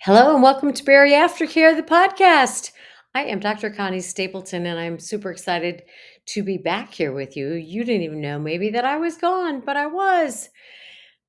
Hello and welcome to BariAftercare, the podcast. I am Dr. Connie Stapleton and I'm super excited to be back here with you. You didn't even know maybe that I was gone, but I was.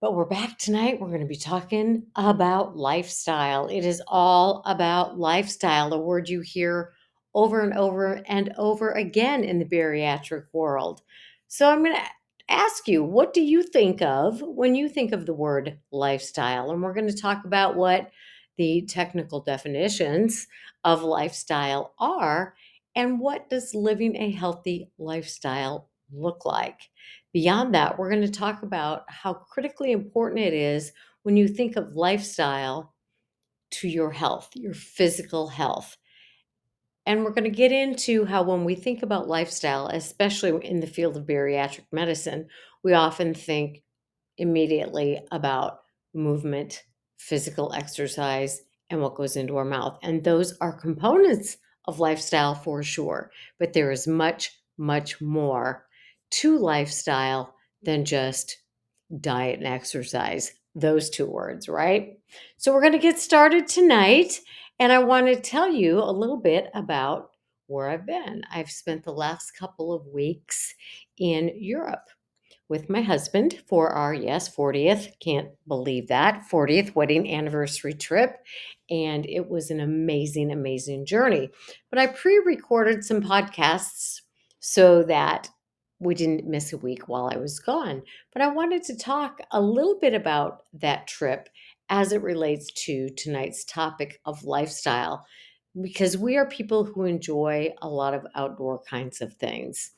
But we're back tonight. We're going to be talking about lifestyle. It is all about lifestyle, a word you hear over and over and over again in the bariatric world. So I'm going to ask you, what do you think of when you think of the word lifestyle? And we're going to talk about what the technical definitions of lifestyle are and what does living a healthy lifestyle look like. Beyond that, we're going to talk about how critically important it is when you think of lifestyle to your health, your physical health. And we're going to get into how, when we think about lifestyle, especially in the field of bariatric medicine, we often think immediately about movement, physical exercise, and what goes into our mouth. And those are components of lifestyle for sure. But there is much, much more to lifestyle than just diet and exercise, those two words, right? So we're going to get started tonight. And I want to tell you a little bit about where I've been. I've spent the last couple of weeks in Europe with my husband for our, yes, 40th, can't believe that, 40th wedding anniversary trip. And it was an amazing, amazing journey. But I pre recorded some podcasts so that we didn't miss a week while I was gone. But I wanted to talk a little bit about that trip as it relates to tonight's topic of lifestyle, because we are people who enjoy a lot of outdoor kinds of things,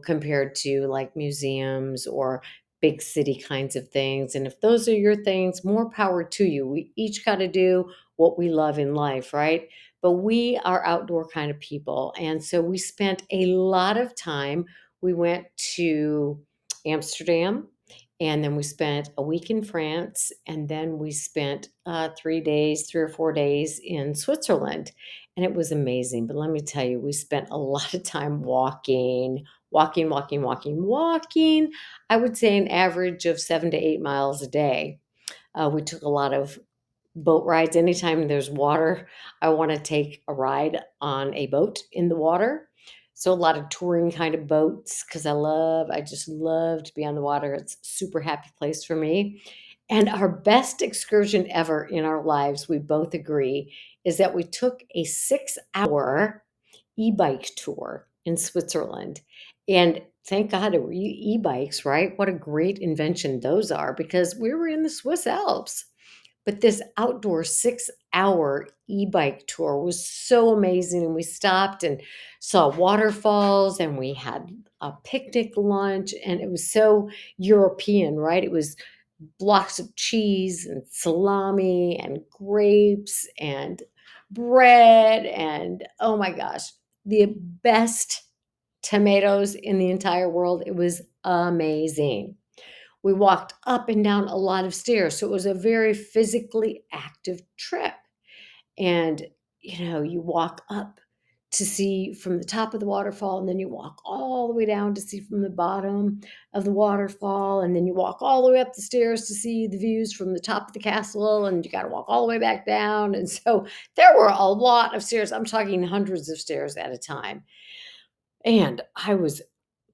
compared to like museums or big city kinds of things. And if those are your things, more power to you. We each got to do what we love in life, right? But we are outdoor kind of people. And so we spent a lot of time. We went to Amsterdam, and then we spent a week in France, and then we spent 3 days, 3 or 4 days in Switzerland. And it was amazing. But let me tell you, we spent a lot of time walking. I would say an average of 7 to 8 miles a day. We took a lot of boat rides. Anytime there's water, I want to take a ride on a boat in the water. So a lot of touring kind of boats, because I just love to be on the water. It's a super happy place for me. And our best excursion ever in our lives, we both agree, is that we took a 6 hour e-bike tour in Switzerland. And thank God it were e-bikes, right? What a great invention those are, because we were in the Swiss Alps. But this outdoor 6 hour e-bike tour was so amazing. And we stopped and saw waterfalls, and we had a picnic lunch, and it was so European, right? It was blocks of cheese and salami and grapes and bread. And oh my gosh, the best tomatoes in the entire world. It was amazing. We walked up and down a lot of stairs. So it was a very physically active trip. And, you walk up to see from the top of the waterfall, and then you walk all the way down to see from the bottom of the waterfall. And then you walk all the way up the stairs to see the views from the top of the castle. And you got to walk all the way back down. And so there were a lot of stairs. I'm talking hundreds of stairs at a time. And I was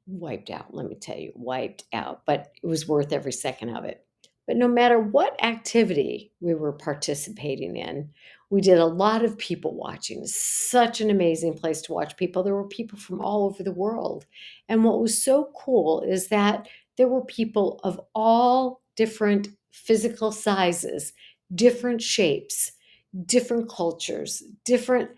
wiped out, let me tell you, wiped out, but it was worth every second of it. But no matter what activity we were participating in, we did a lot of people watching. Such an amazing place to watch people. There were people from all over the world. And what was so cool is that there were people of all different physical sizes, different shapes, different cultures, different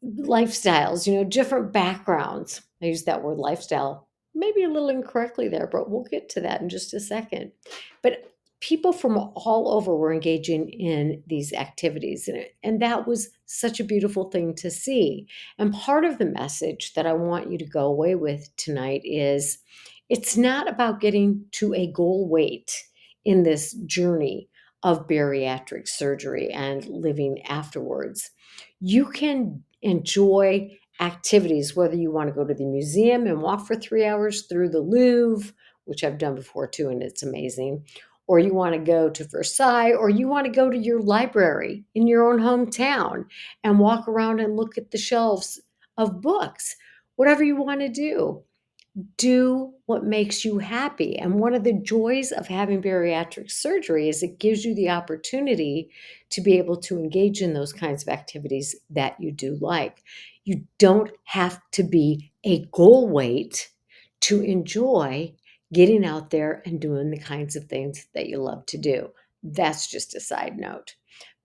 lifestyles, different backgrounds. I use that word lifestyle maybe a little incorrectly there, but we'll get to that in just a second. But people from all over were engaging in these activities, and that was such a beautiful thing to see. And part of the message that I want you to go away with tonight is it's not about getting to a goal weight in this journey of bariatric surgery and living afterwards. You can enjoy activities, whether you want to go to the museum and walk for 3 hours through the Louvre, which I've done before too, and it's amazing, or you want to go to Versailles, or you want to go to your library in your own hometown and walk around and look at the shelves of books, whatever you want to do what makes you happy. And one of the joys of having bariatric surgery is it gives you the opportunity to be able to engage in those kinds of activities that you do like. You don't have to be a goal weight to enjoy getting out there and doing the kinds of things that you love to do. That's just a side note.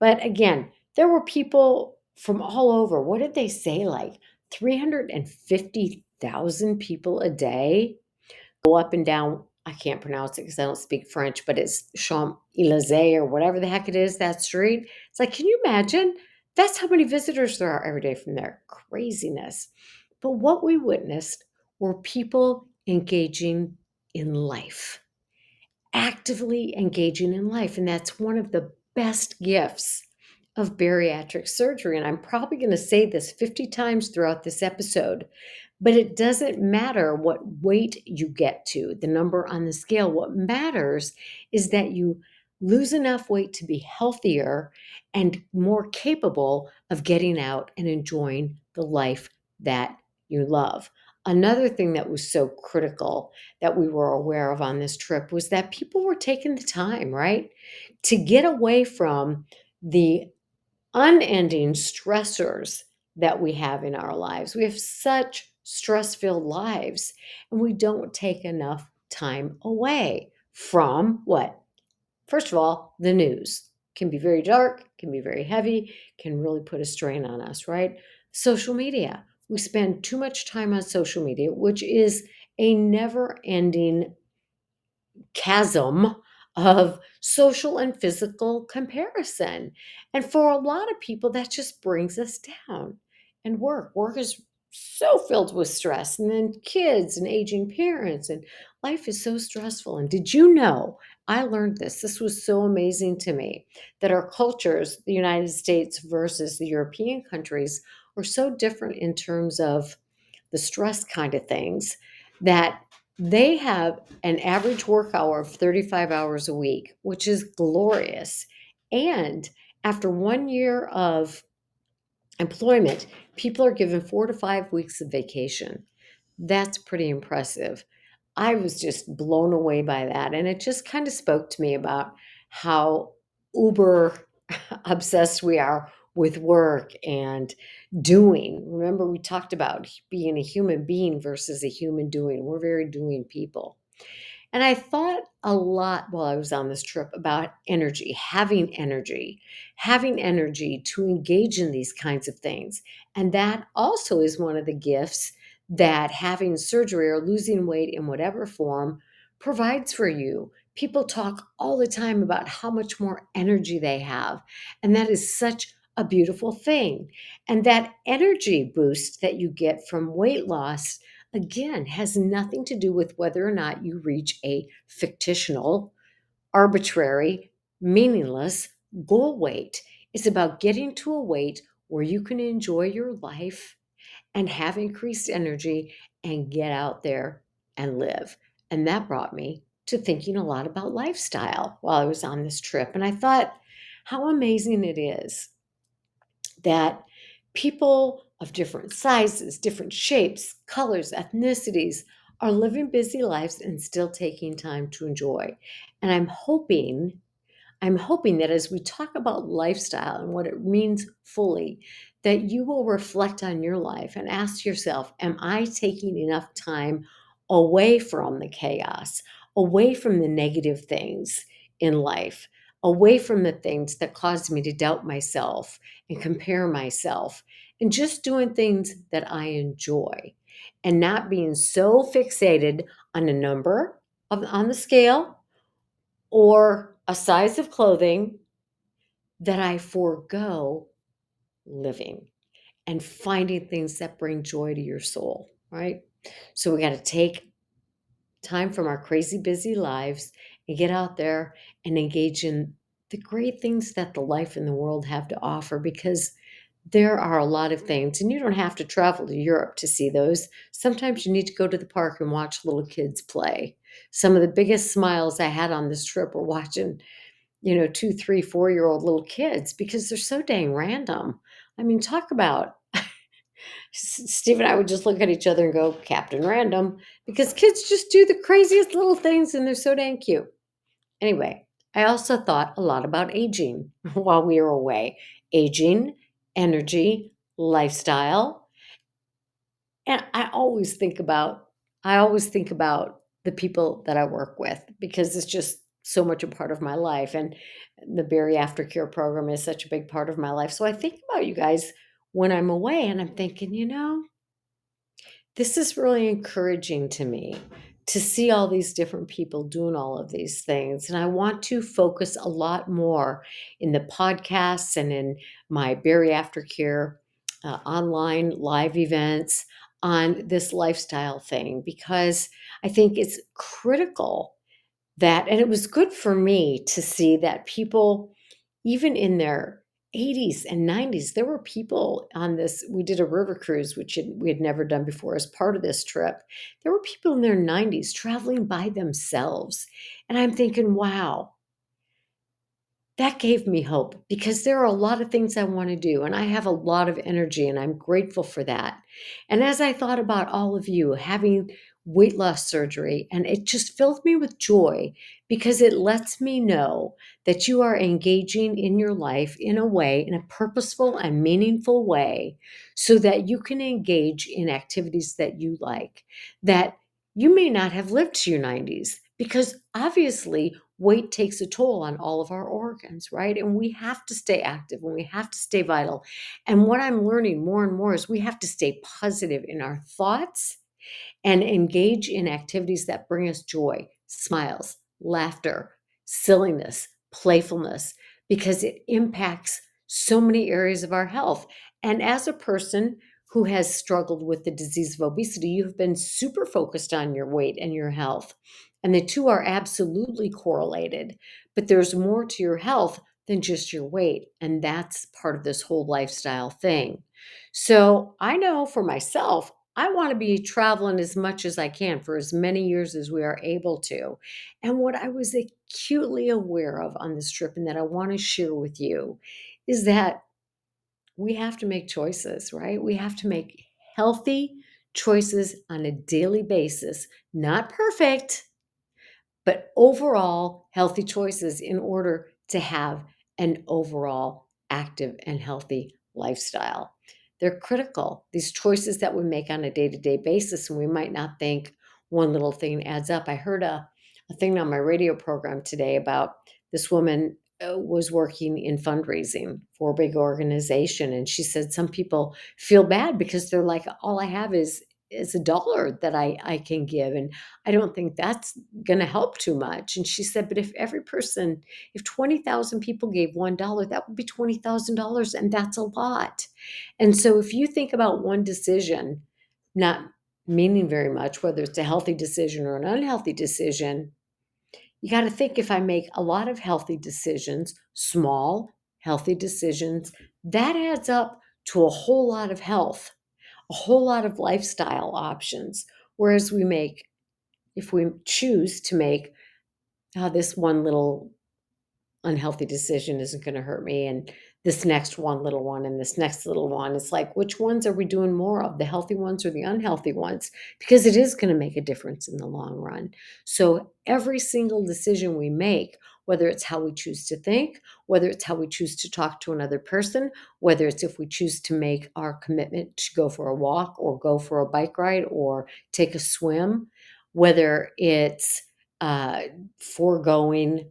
But again, there were people from all over. What did they say? Like 350,000 people a day go up and down. I can't pronounce it because I don't speak French, but it's Champs-Élysées or whatever the heck it is, that street. It's like, can you imagine? That's how many visitors there are every day from there. Craziness. But what we witnessed were people engaging in life, actively engaging in life. And that's one of the best gifts of bariatric surgery. And I'm probably going to say this 50 times throughout this episode, but it doesn't matter what weight you get to, the number on the scale. What matters is that you lose enough weight to be healthier and more capable of getting out and enjoying the life that you love. Another thing that was so critical that we were aware of on this trip was that people were taking the time, right, to get away from the unending stressors that we have in our lives. We have such stress filled lives, and we don't take enough time away from what? First of all, the news can be very dark, can be very heavy, can really put a strain on us, right? Social media. We spend too much time on social media, which is a never ending chasm of social and physical comparison. And for a lot of people, that just brings us down. And work is so filled with stress, and then kids and aging parents, and life is so stressful. And did you know? I learned this. This was so amazing to me that our cultures, the United States versus the European countries, are so different in terms of the stress kind of things that they have an average work hour of 35 hours a week, which is glorious. And after 1 year of employment, people are given 4 to 5 weeks of vacation. That's pretty impressive. I was just blown away by that. And it just kind of spoke to me about how uber obsessed we are with work and doing. Remember, we talked about being a human being versus a human doing. We're very doing people. And I thought a lot while I was on this trip about energy, having energy to engage in these kinds of things. And that also is one of the gifts that having surgery or losing weight in whatever form provides for you. People talk all the time about how much more energy they have. And that is such a beautiful thing. And that energy boost that you get from weight loss again, has nothing to do with whether or not you reach a fictional, arbitrary, meaningless goal weight. It's about getting to a weight where you can enjoy your life and have increased energy and get out there and live. And that brought me to thinking a lot about lifestyle while I was on this trip. And I thought how amazing it is that people of different sizes, different shapes, colors, ethnicities are living busy lives and still taking time to enjoy. And I'm hoping that as we talk about lifestyle and what it means fully, that you will reflect on your life and ask yourself, am I taking enough time away from the chaos, away from the negative things in life, away from the things that cause me to doubt myself and compare myself, and just doing things that I enjoy and not being so fixated on a number on the scale or a size of clothing that I forego living and finding things that bring joy to your soul, right? So we got to take time from our crazy busy lives and get out there and engage in the great things that the life and the world have to offer, because there are a lot of things, and you don't have to travel to Europe to see those. Sometimes you need to go to the park and watch little kids play. Some of the biggest smiles I had on this trip were watching, 2, 3, 4-year-old little kids because they're so dang random. I mean, talk about Steve and I would just look at each other and go, Captain Random, because kids just do the craziest little things and they're so dang cute. Anyway, I also thought a lot about aging while we were away. Aging, energy, lifestyle. And I always think about the people that I work with because it's just so much a part of my life. And the BariAftercare program is such a big part of my life. So I think about you guys when I'm away and I'm thinking, this is really encouraging to me to see all these different people doing all of these things. And I want to focus a lot more in the podcasts and in my BariAftercare online live events on this lifestyle thing because I think it's critical that, and it was good for me to see that people, even in their 80s and 90s, there were people on this. We did a river cruise, which we had never done before as part of this trip. There were people in their 90s traveling by themselves. And I'm thinking, wow, that gave me hope because there are a lot of things I want to do, and I have a lot of energy, and I'm grateful for that. And as I thought about all of you having weight loss surgery, and it just filled me with joy because it lets me know that you are engaging in your life in a way, in a purposeful and meaningful way, so that you can engage in activities that you like, that you may not have lived to your 90s because obviously weight takes a toll on all of our organs, right? And we have to stay active and we have to stay vital. And what I'm learning more and more is we have to stay positive in our thoughts and engage in activities that bring us joy, smiles, laughter, silliness, playfulness, because it impacts so many areas of our health. And as a person who has struggled with the disease of obesity, you've been super focused on your weight and your health. And the two are absolutely correlated, but there's more to your health than just your weight. And that's part of this whole lifestyle thing. So I know for myself, I want to be traveling as much as I can for as many years as we are able to. And what I was acutely aware of on this trip and that I want to share with you is that we have to make choices, right? We have to make healthy choices on a daily basis. Not perfect, but overall healthy choices in order to have an overall active and healthy lifestyle. They're critical, these choices that we make on a day to day basis, and we might not think one little thing adds up. I heard a thing on my radio program today about this woman was working in fundraising for a big organization, and she said some people feel bad because they're like, all I have is $1 that I can give, and I don't think that's going to help too much. And she said, but if 20,000 people gave $1, that would be $20,000. And that's a lot. And so if you think about one decision not meaning very much, whether it's a healthy decision or an unhealthy decision, you got to think if I make a lot of healthy decisions, small, healthy decisions, that adds up to a whole lot of health, a whole lot of lifestyle options. Whereas if we choose to make this one little unhealthy decision isn't going to hurt me, and this next one little one and this next little one, it's like, which ones are we doing more of, the healthy ones or the unhealthy ones? Because it is going to make a difference in the long run. So every single decision we make, whether it's how we choose to think, whether it's how we choose to talk to another person, whether it's if we choose to make our commitment to go for a walk or go for a bike ride or take a swim, whether it's uh, foregoing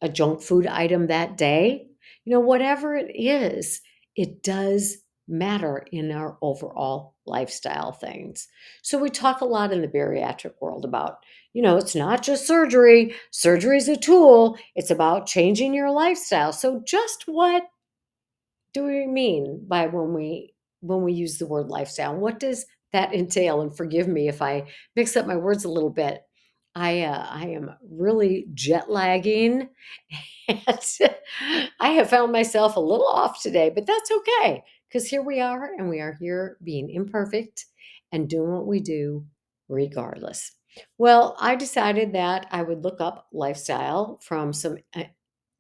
a junk food item that day, whatever it is, it does matter in our overall lifestyle things. So we talk a lot in the bariatric world about, it's not just surgery. Surgery is a tool. It's about changing your lifestyle. So just what do we mean by when we use the word lifestyle? What does that entail? And forgive me if I mix up my words a little bit. I am really jet lagging, and I have found myself a little off today, but that's okay because here we are, and we are here being imperfect and doing what we do regardless. Well, I decided that I would look up lifestyle from some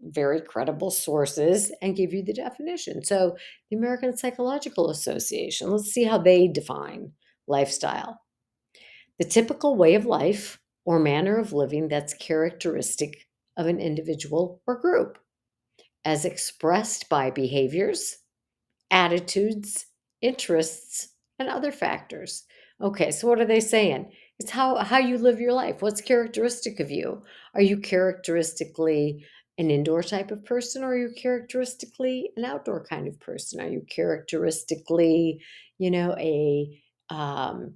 very credible sources and give you the definition. So, the American Psychological Association, let's see how they define lifestyle. The typical way of life or manner of living that's characteristic of an individual or group, as expressed by behaviors, attitudes, interests, and other factors. Okay, so what are they saying? It's how you live your life. What's characteristic of you? Are you characteristically an indoor type of person, or are you characteristically an outdoor kind of person? Are you characteristically, you know, um,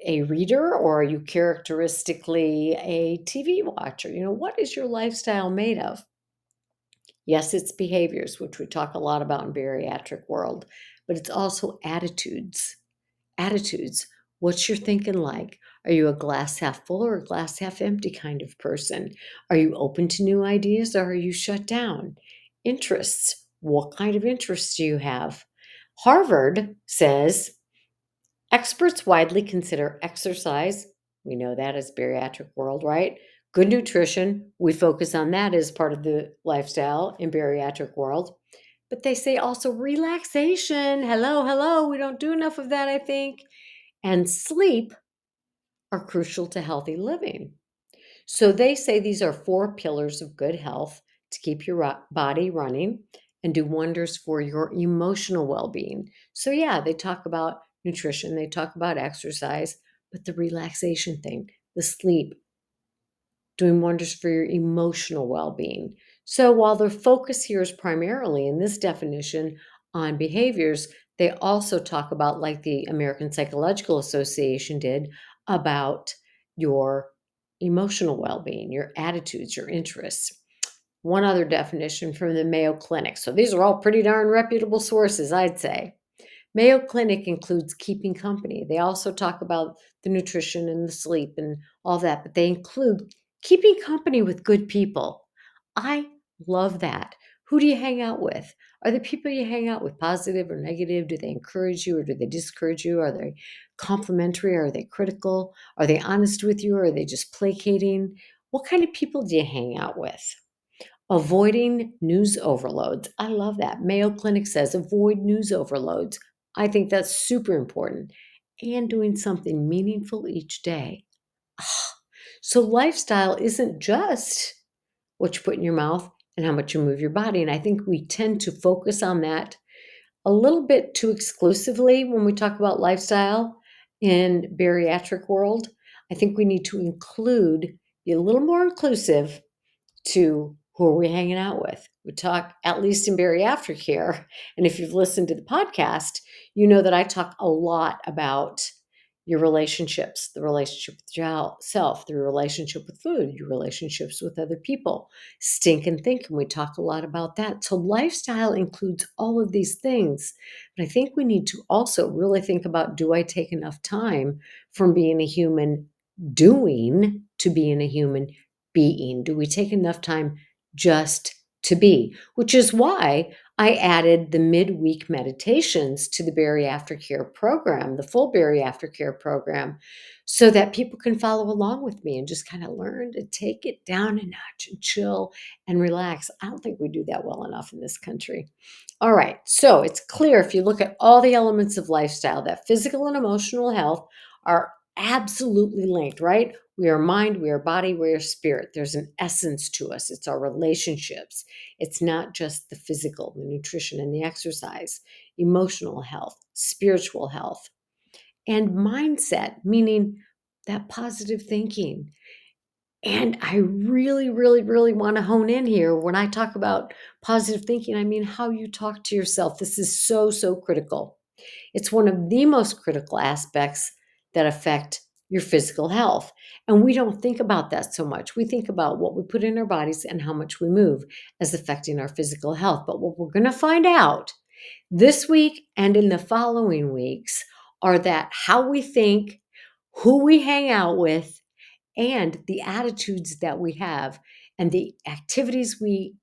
a reader, or are you characteristically a TV watcher? What is your lifestyle made of? Yes, it's behaviors, which we talk a lot about in bariatric world, but it's also attitudes. Attitudes. What's your thinking like? Are you a glass half full or a glass half empty kind of person? Are you open to new ideas or are you shut down? Interests. What kind of interests do you have? Harvard says experts widely consider exercise, we know that as bariatric world, right? Good nutrition, we focus on that as part of the lifestyle in bariatric world. But they say also relaxation. Hello, hello. We don't do enough of that, I think. And sleep are crucial to healthy living. So they say these are four pillars of good health to keep your body running and do wonders for your emotional well being. So, yeah, they talk about nutrition, they talk about exercise, but the relaxation thing, the sleep, doing wonders for your emotional well being. So, while their focus here is primarily in this definition on behaviors, they also talk about, like the American Psychological Association did, about your emotional well being, your attitudes, your interests. One other definition from the Mayo Clinic. So, these are all pretty darn reputable sources, I'd say. Mayo Clinic includes keeping company. They also talk about the nutrition and the sleep and all that, but they include keeping company with good people. I love that. Who do you hang out with? Are the people you hang out with positive or negative? Do they encourage you or do they discourage you? Are they complimentary? Are they critical? Are they honest with you or are they just placating? What kind of people do you hang out with? Avoiding news overloads. I love that. Mayo Clinic says avoid news overloads. I think that's super important. And doing something meaningful each day. Ah, so, lifestyle isn't just what you put in your mouth and how much you move your body. And I think we tend to focus on that a little bit too exclusively when we talk about lifestyle in bariatric world. I think we need to be a little more inclusive to who are we hanging out with. We talk, at least in BariAftercare, and if you've listened to the podcast, you know that I talk a lot about your relationships, the relationship with yourself, the relationship with food, your relationships with other people, stink and think, and we talk a lot about that. So lifestyle includes all of these things, but I think we need to also really think about, do I take enough time from being a human doing to being a human being? Do we take enough time just to be? Which is why I added the midweek meditations to the BariAftercare program, the full BariAftercare program, so that people can follow along with me and just kind of learn to take it down a notch and chill and relax. I don't think we do that well enough in this country. All right, so it's clear if you look at all the elements of lifestyle that physical and emotional health are absolutely linked, right? We are mind, we are body, we are spirit. There's an essence to us. It's our relationships. It's not just the physical, the nutrition and the exercise, emotional health, spiritual health, and mindset, meaning that positive thinking. And I really, really, really want to hone in here. When I talk about positive thinking, I mean how you talk to yourself. This is so, so critical. It's one of the most critical aspects that affect your physical health. And we don't think about that so much. We think about what we put in our bodies and how much we move as affecting our physical health. But what we're going to find out this week and in the following weeks are that how we think, who we hang out with, and the attitudes that we have and the activities we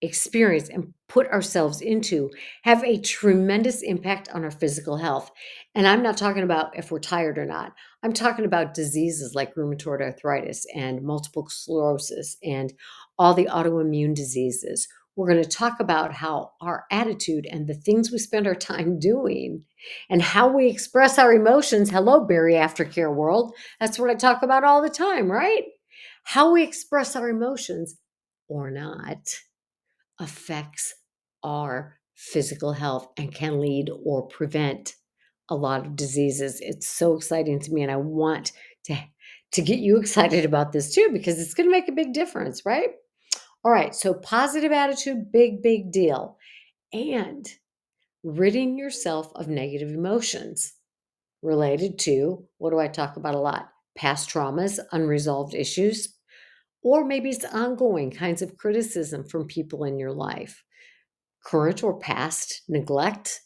experience, and put ourselves into have a tremendous impact on our physical health. And I'm not talking about if we're tired or not. I'm talking about diseases like rheumatoid arthritis and multiple sclerosis and all the autoimmune diseases. We're going to talk about how our attitude and the things we spend our time doing and how we express our emotions. Hello, BariAftercare world. That's what I talk about all the time, right? How we express our emotions or not affects our physical health and can lead or prevent a lot of diseases. It's so exciting to me, and I want to get you excited about this too because it's going to make a big difference, right? All right, so positive attitude, big deal. And ridding yourself of negative emotions related to, what do I talk about a lot? Past traumas, unresolved issues, or maybe it's ongoing kinds of criticism from people in your life, current or past neglect,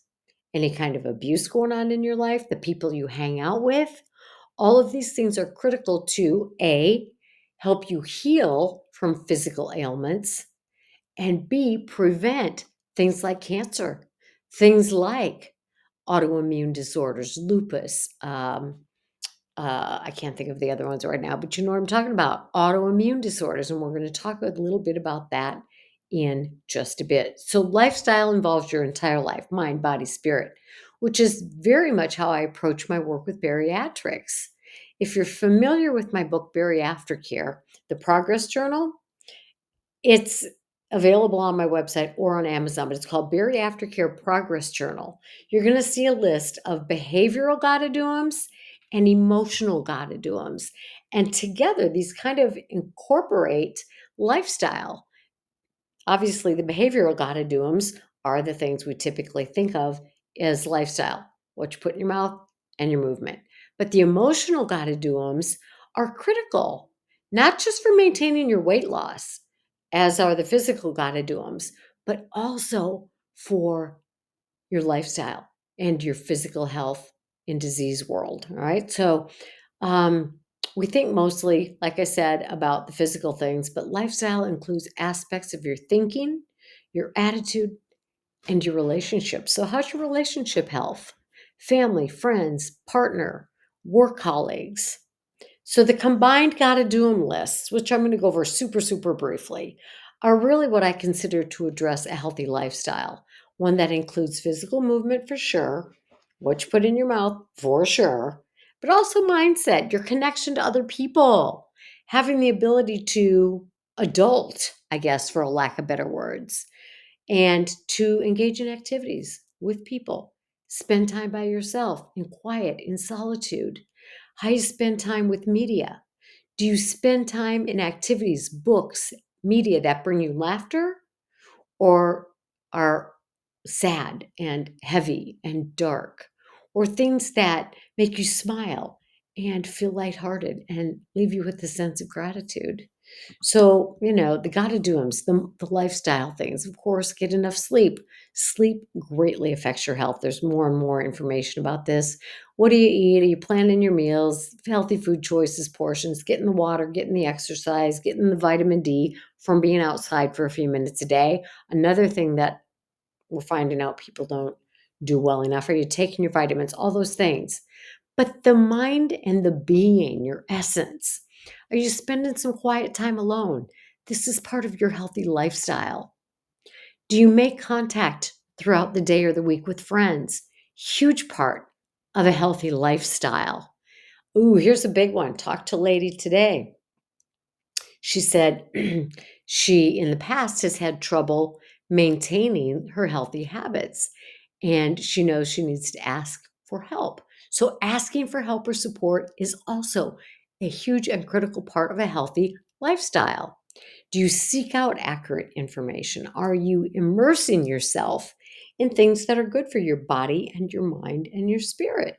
any kind of abuse going on in your life, the people you hang out with. All of these things are critical to A, help you heal from physical ailments, and B, prevent things like cancer, things like autoimmune disorders, lupus, I can't think of the other ones right now, but you know what I'm talking about, autoimmune disorders. And we're going to talk a little bit about that in just a bit. So, lifestyle involves your entire life, mind, body, spirit, which is very much how I approach my work with bariatrics. If you're familiar with my book, BariAftercare, the Progress Journal, it's available on my website or on Amazon, but it's called BariAftercare Progress Journal. You're going to see a list of behavioral gotta-do-ems and emotional gotta-do-ems. And together, these kind of incorporate lifestyle. Obviously, the behavioral gotta-do-ems are the things we typically think of as lifestyle, what you put in your mouth and your movement. But the emotional gotta-do-ems are critical, not just for maintaining your weight loss, as are the physical gotta-do-ems, but also for your lifestyle and your physical health in disease world. All right. So um, we think mostly, like I said, about the physical things, but lifestyle includes aspects of your thinking, your attitude, and your relationship. So, how's your relationship health? Family, friends, partner, work colleagues. So, the combined gotta do 'em lists, which I'm going to go over super briefly, are really what I consider to address a healthy lifestyle. One that includes physical movement for sure, what you put in your mouth for sure, but also mindset, your connection to other people, having the ability to adult, I guess, for a lack of better words, and to engage in activities with people. Spend time by yourself in quiet, in solitude. How you spend time with media. Do you spend time in activities, books, media that bring you laughter or are sad and heavy and dark? Or things that make you smile and feel lighthearted and leave you with a sense of gratitude? So, the gotta do's, the lifestyle things. Of course, get enough sleep. Sleep greatly affects your health. There's more and more information about this. What do you eat? Are you planning your meals? Healthy food choices, portions, getting the water, getting the exercise, getting the vitamin D from being outside for a few minutes a day. Another thing that we're finding out people don't do well enough. Are you taking your vitamins? All those things. But the mind and the being, your essence, are you spending some quiet time alone? This is part of your healthy lifestyle. Do you make contact throughout the day or the week with friends? Huge part of a healthy lifestyle. Ooh, here's a big one. Talk to a lady today. She said she, in the past, has had trouble maintaining her healthy habits, and she knows she needs to ask for help. So, asking for help or support is also a huge and critical part of a healthy lifestyle. Do you seek out accurate information? Are you immersing yourself in things that are good for your body and your mind and your spirit?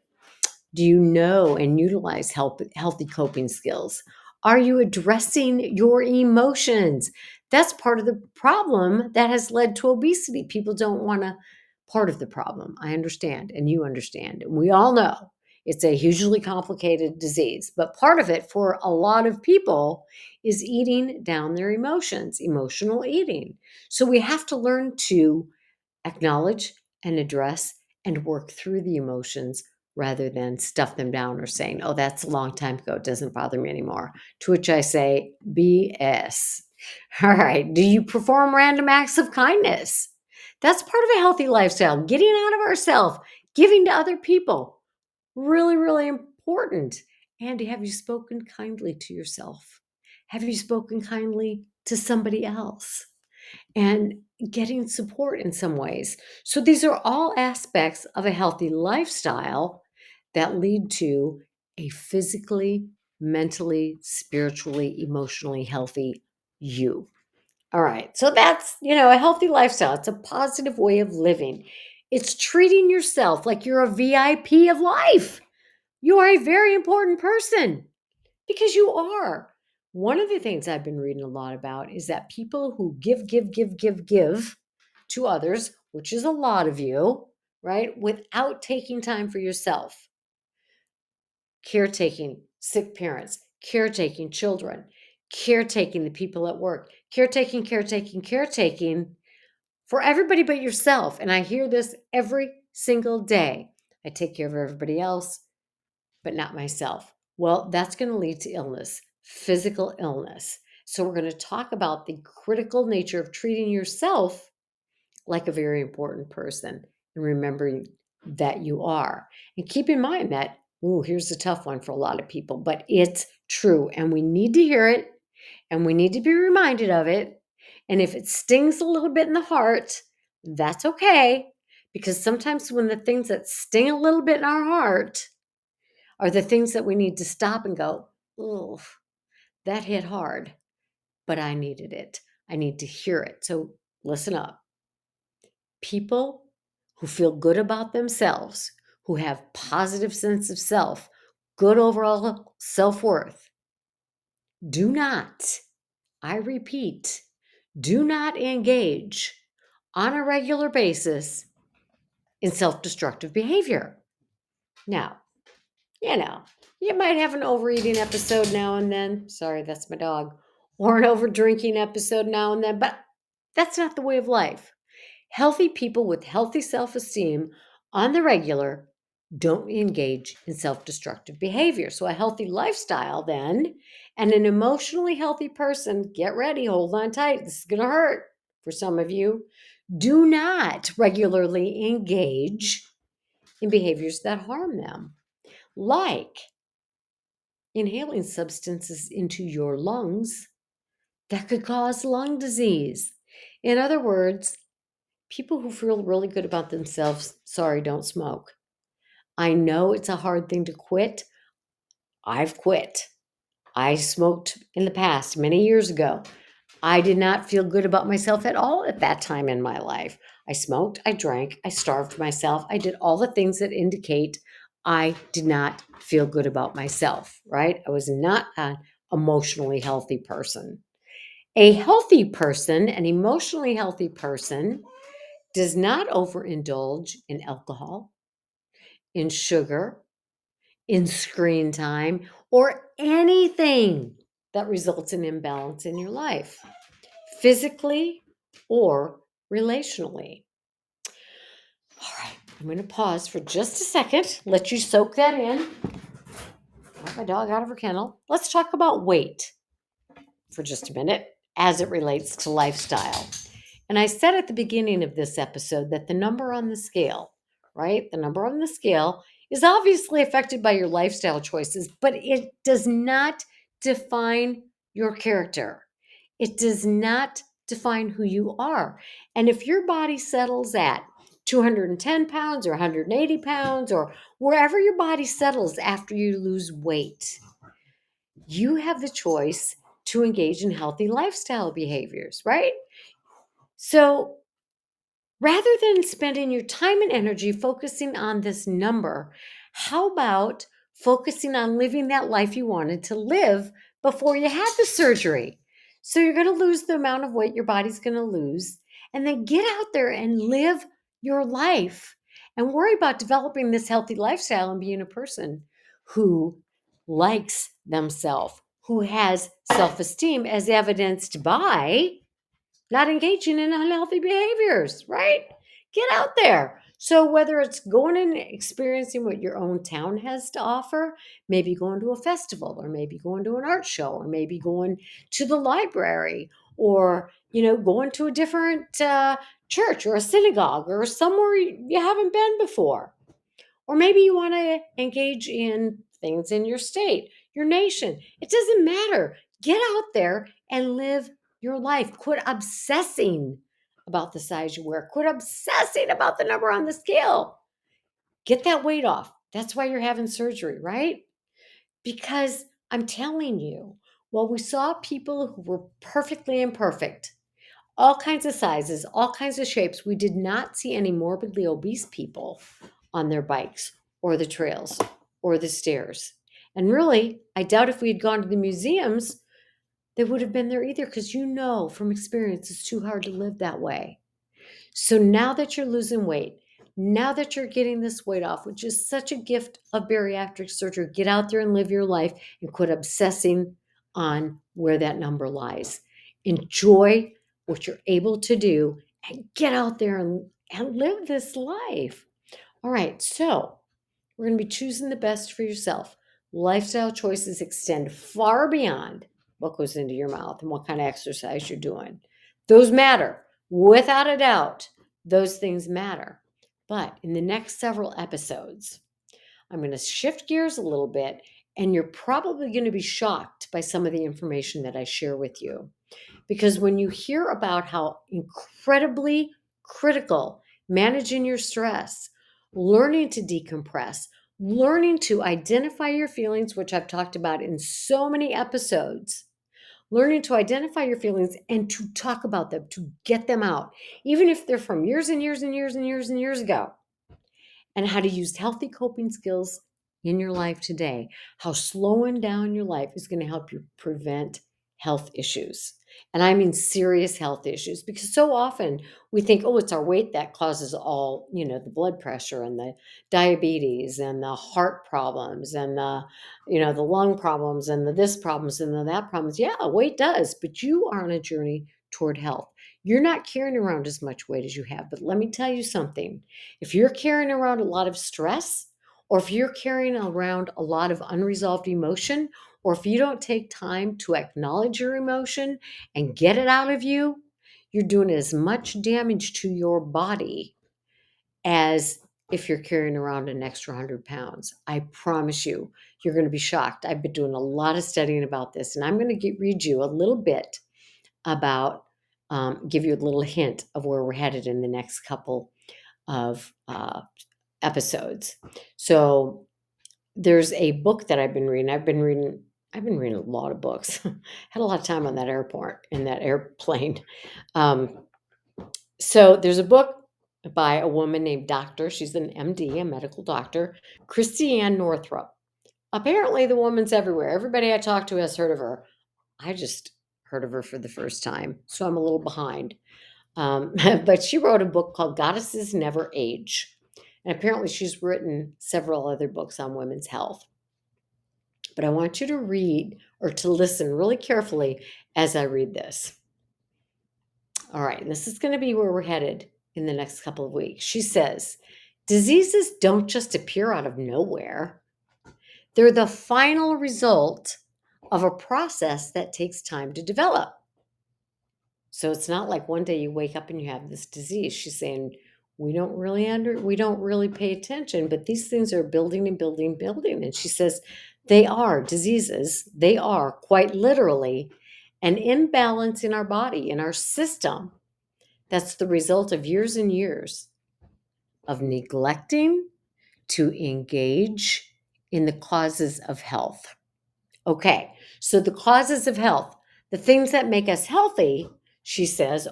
Do you know and utilize healthy coping skills? Are you addressing your emotions? That's part of the problem that has led to obesity. People don't want to, part of the problem. I understand, and you understand, and we all know It's a hugely complicated disease, but part of it for a lot of people is eating down their emotions, emotional eating. So we have to learn to acknowledge and address and work through the emotions rather than stuff them down or saying, oh, that's a long time ago. It doesn't bother me anymore. To which I say, BS. All right. Do you perform random acts of kindness? That's part of a healthy lifestyle. Getting out of ourselves, giving to other people. Really, really important. Andy, have you spoken kindly to yourself? Have you spoken kindly to somebody else? And getting support in some ways. So these are all aspects of a healthy lifestyle that lead to a physically, mentally, spiritually, emotionally healthy you. All right. So that's, a healthy lifestyle. It's a positive way of living. It's treating yourself like you're a VIP of life. You are a very important person because you are. One of the things I've been reading a lot about is that people who give to others, which is a lot of you, right, without taking time for yourself, caretaking sick parents, caretaking children, caretaking the people at work, caretaking for everybody but yourself. And I hear this every single day. I take care of everybody else, but not myself. Well, that's going to lead to illness, physical illness. So, we're going to talk about the critical nature of treating yourself like a very important person and remembering that you are. And keep in mind that, here's a tough one for a lot of people, but it's true. And we need to hear it and we need to be reminded of it. And if it stings a little bit in the heart, that's okay. Because sometimes when the things that sting a little bit in our heart are the things that we need to stop and go, oh, that hit hard, but I needed it. I need to hear it. So listen up. People who feel good about themselves, who have positive sense of self, good overall self-worth, do not, I repeat, do not engage on a regular basis in self-destructive behavior. Now, you know, you might have an overeating episode now and then. Sorry, that's my dog. Or an over drinking episode now and then, but that's not the way of life. Healthy people with healthy self esteem on the regular don't engage in self destructive behavior. So, a healthy lifestyle, then, and an emotionally healthy person, get ready, hold on tight. This is going to hurt for some of you. Do not regularly engage in behaviors that harm them, like inhaling substances into your lungs that could cause lung disease. In other words, people who feel really good about themselves, sorry, don't smoke. I know it's a hard thing to quit. I've quit. I smoked in the past many years ago. I did not feel good about myself at all at that time in my life. I smoked, I drank, I starved myself. I did all the things that indicate I did not feel good about myself, right? I was not an emotionally healthy person. A healthy person, an emotionally healthy person, does not overindulge in alcohol, in sugar, in screen time, or anything that results in imbalance in your life, physically or relationally. All right, I'm going to pause for just a second, let you soak that in. Got my dog out of her kennel. Let's talk about weight for just a minute as it relates to lifestyle. And I said at the beginning of this episode that the number on the scale, right? The number on the scale is obviously affected by your lifestyle choices, but it does not define your character. It does not define who you are. And if your body settles at 210 pounds or 180 pounds or wherever your body settles after you lose weight, you have the choice to engage in healthy lifestyle behaviors, right? So rather than spending your time and energy focusing on this number, how about focusing on living that life you wanted to live before you had the surgery? So you're going to lose the amount of weight your body's going to lose, and then get out there and live your life and worry about developing this healthy lifestyle and being a person who likes themselves, who has self esteem, as evidenced by not engaging in unhealthy behaviors, right? Get out there. So, whether it's going and experiencing what your own town has to offer, maybe going to a festival, or maybe going to an art show, or maybe going to the library, or going to a different church or a synagogue or somewhere you haven't been before. Or maybe you want to engage in things in your state, your nation. It doesn't matter. Get out there and live your life. Quit obsessing about the size you wear. Quit obsessing about the number on the scale. Get that weight off. That's why you're having surgery, right? Because I'm telling you, while we saw people who were perfectly imperfect, all kinds of sizes, all kinds of shapes, we did not see any morbidly obese people on their bikes or the trails or the stairs. And really, I doubt if we had gone to the museums, they would have been there either, because from experience, it's too hard to live that way. So now that you're losing weight, now that you're getting this weight off, which is such a gift of bariatric surgery, get out there and live your life and quit obsessing on where that number lies. Enjoy what you're able to do and get out there and live this life. All right, so we're going to be choosing the best for yourself. Lifestyle choices extend far beyond what goes into your mouth and what kind of exercise you're doing. Those matter. Without a doubt, those things matter. But in the next several episodes, I'm going to shift gears a little bit, and you're probably going to be shocked by some of the information that I share with you. Because when you hear about how incredibly critical managing your stress, learning to decompress, learning to identify your feelings, which I've talked about in so many episodes, learning to identify your feelings and to talk about them, to get them out, even if they're from years and years and years and years and years ago, and how to use healthy coping skills in your life today, how slowing down your life is going to help you prevent health issues. And I mean serious health issues, because so often we think, oh, it's our weight that causes all, the blood pressure and the diabetes and the heart problems and the lung problems and the this problems and the that problems. Yeah, weight does, but you are on a journey toward health. You're not carrying around as much weight as you have. But let me tell you something. If you're carrying around a lot of stress, or if you're carrying around a lot of unresolved emotion, or if you don't take time to acknowledge your emotion and get it out of you, you're doing as much damage to your body as if you're carrying around an extra 100 pounds. I promise you, you're going to be shocked. I've been doing a lot of studying about this, and I'm going to read you a little bit about, give you a little hint of where we're headed in the next couple of episodes. So there's a book that I've been reading. I've been reading a lot of books. Had a lot of time on that airplane. So there's a book by a woman named Doctor. She's an MD, a medical doctor, Christiane Northrup. Apparently, the woman's everywhere. Everybody I talk to has heard of her. I just heard of her for the first time, so I'm a little behind. But she wrote a book called Goddesses Never Age. And apparently she's written several other books on women's health. But I want you to read or to listen really carefully as I read this. All right, and this is going to be where we're headed in the next couple of weeks. She says, diseases don't just appear out of nowhere. They're the final result of a process that takes time to develop. So it's not like one day you wake up and you have this disease. She's saying we don't really pay attention, but these things are building and building, building. And she says they are diseases. They are quite literally an imbalance in our body, in our system. That's the result of years and years of neglecting to engage in the causes of health. Okay, so the causes of health, the things that make us healthy, she says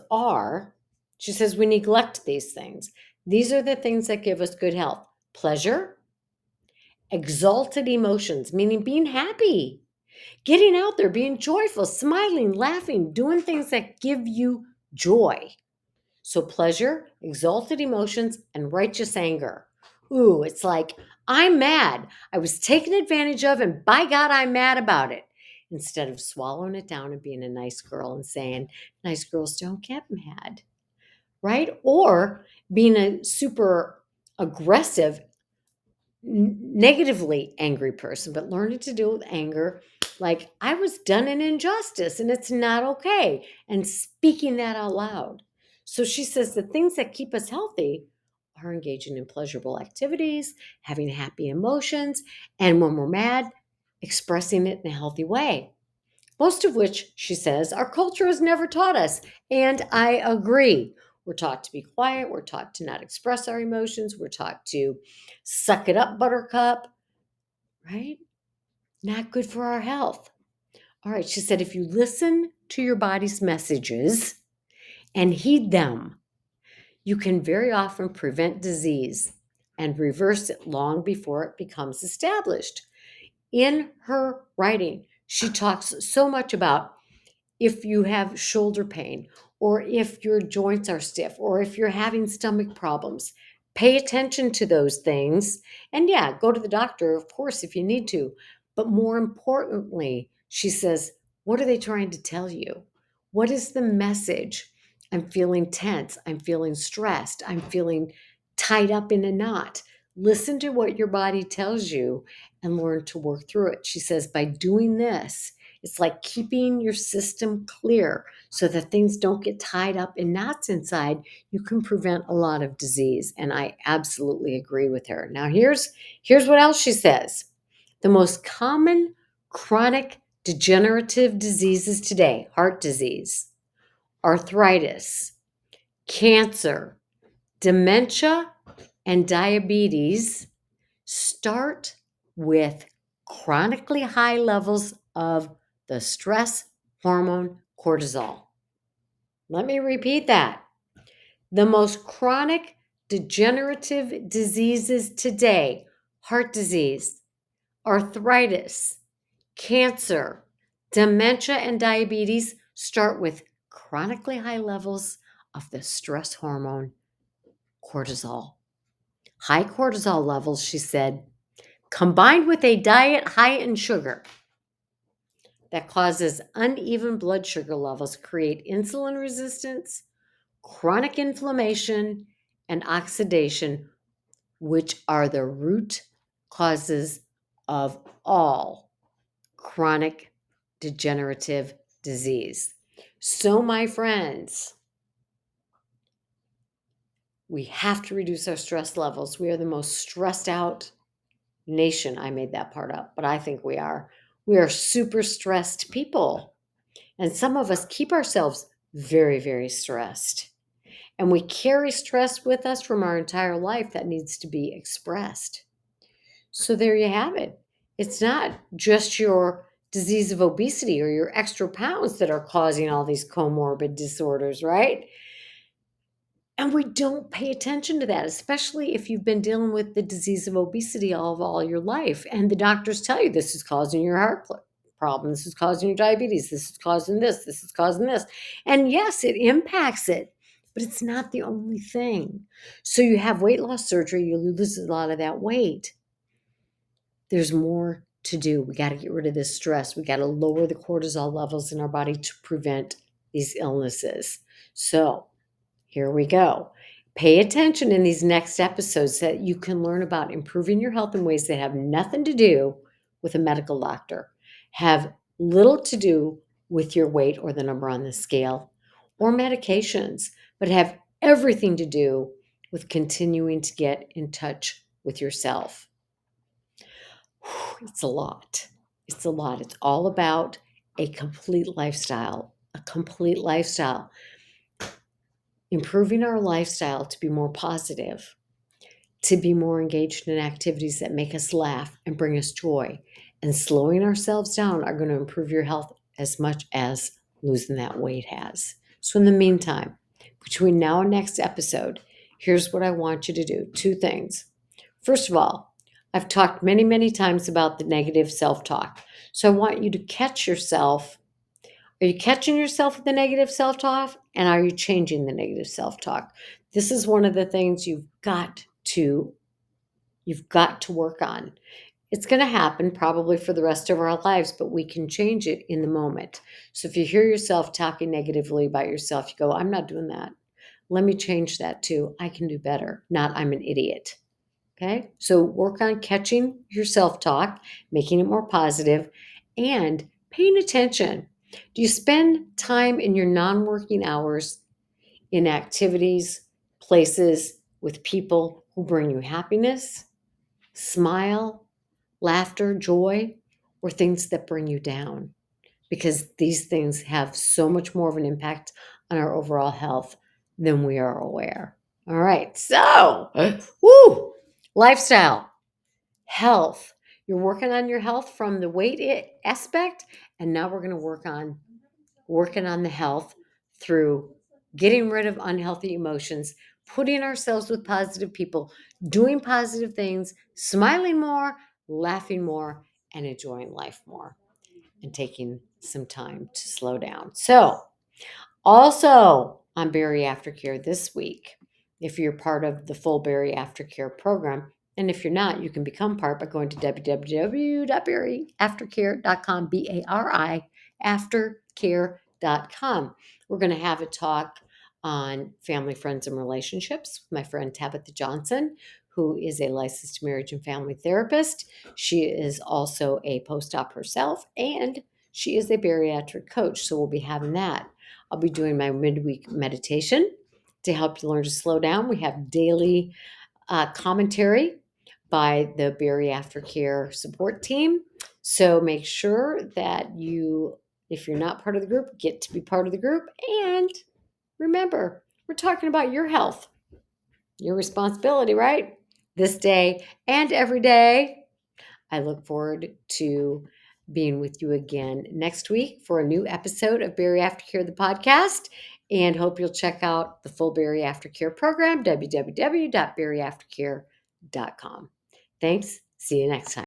we neglect these things. These are the things that give us good health. Pleasure, exalted emotions, meaning being happy, getting out there, being joyful, smiling, laughing, doing things that give you joy. So pleasure, exalted emotions, and righteous anger. Ooh, it's like, I'm mad. I was taken advantage of, and by God, I'm mad about it. Instead of swallowing it down and being a nice girl and saying, nice girls don't get mad, right? Or being a super aggressive, negatively angry person, but learning to deal with anger like I was done an injustice and it's not okay, and speaking that out loud. So she says the things that keep us healthy are engaging in pleasurable activities, having happy emotions, and when we're mad, expressing it in a healthy way. Most of which, she says, our culture has never taught us. And I agree. We're taught to be quiet. We're taught to not express our emotions. We're taught to suck it up, buttercup, right? Not good for our health. All right. She said, if you listen to your body's messages and heed them, you can very often prevent disease and reverse it long before it becomes established. In her writing, she talks so much about if you have shoulder pain, or if your joints are stiff, or if you're having stomach problems. Pay attention to those things. And yeah, go to the doctor, of course, if you need to. But more importantly, she says, what are they trying to tell you? What is the message? I'm feeling tense. I'm feeling stressed. I'm feeling tied up in a knot. Listen to what your body tells you and learn to work through it. She says, by doing this, it's like keeping your system clear so that things don't get tied up in knots inside. You can prevent a lot of disease. And I absolutely agree with her. Now, here's what else she says. The most common chronic degenerative diseases today: heart disease, arthritis, cancer, dementia, and diabetes, start with chronically high levels of the stress hormone cortisol. Let me repeat that. The most chronic degenerative diseases today: heart disease, arthritis, cancer, dementia, and diabetes, start with chronically high levels of the stress hormone cortisol. High cortisol levels, she said, combined with a diet high in sugar that causes uneven blood sugar levels, create insulin resistance, chronic inflammation, and oxidation, which are the root causes of all chronic degenerative disease. So, my friends, we have to reduce our stress levels. We are the most stressed out nation. I made that part up, but I think we are. We are super stressed people. And some of us keep ourselves very, very stressed. And we carry stress with us from our entire life that needs to be expressed. So there you have it. It's not just your disease of obesity or your extra pounds that are causing all these comorbid disorders, right? And we don't pay attention to that, especially if you've been dealing with the disease of obesity all your life. And the doctors tell you this is causing your problem, this is causing your diabetes, this is causing this is causing this. And yes, it impacts it, but it's not the only thing. So you have weight loss surgery, you lose a lot of that weight. There's more to do. We got to get rid of this stress. We got to lower the cortisol levels in our body to prevent these illnesses. So, here we go. Pay attention in these next episodes so that you can learn about improving your health in ways that have nothing to do with a medical doctor, have little to do with your weight or the number on the scale or medications, but have everything to do with continuing to get in touch with yourself. It's a lot. It's a lot. It's all about a complete lifestyle, improving our lifestyle to be more positive, to be more engaged in activities that make us laugh and bring us joy. And slowing ourselves down are going to improve your health as much as losing that weight has. So, in the meantime, between now and next episode, here's what I want you to do. Two things. First of all, I've talked many, many times about the negative self talk. So, I want you to catch yourself. Are you catching yourself with the negative self talk? And are you changing the negative self talk? This is one of the things you've got to you've got to work on. It's going to happen probably for the rest of our lives, but we can change it in the moment. So if you hear yourself talking negatively about yourself, you go, I'm not doing that. Let me change that to I can do better, not I'm an idiot. Okay. So work on catching your self talk, making it more positive, and paying attention. Do you spend time in your non working hours in activities, places with people who bring you happiness, smile, laughter, joy, or things that bring you down? Because these things have so much more of an impact on our overall health than we are aware. All right. So, woo, lifestyle, health. You're working on your health from the weight aspect, and now we're going to work on working on the health through getting rid of unhealthy emotions, putting ourselves with positive people, doing positive things, smiling more, laughing more, and enjoying life more, and taking some time to slow down. So, also on BariAftercare this week, if you're part of the full BariAftercare program, and if you're not, you can become part by going to www.bariaftercare.com, BARI, aftercare.com. We're going to have a talk on family, friends, and relationships with my friend Tabitha Johnson, who is a licensed marriage and family therapist. She is also a post-op herself, and she is a bariatric coach. So we'll be having that. I'll be doing my midweek meditation to help you learn to slow down. We have daily commentary by the BariAftercare support team. So make sure that you, if you're not part of the group, get to be part of the group. And remember, we're talking about your health, your responsibility, right? This day and every day. I look forward to being with you again next week for a new episode of BariAftercare, the podcast, and hope you'll check out the full BariAftercare program, www.bariaftercare.com. Thanks. See you next time.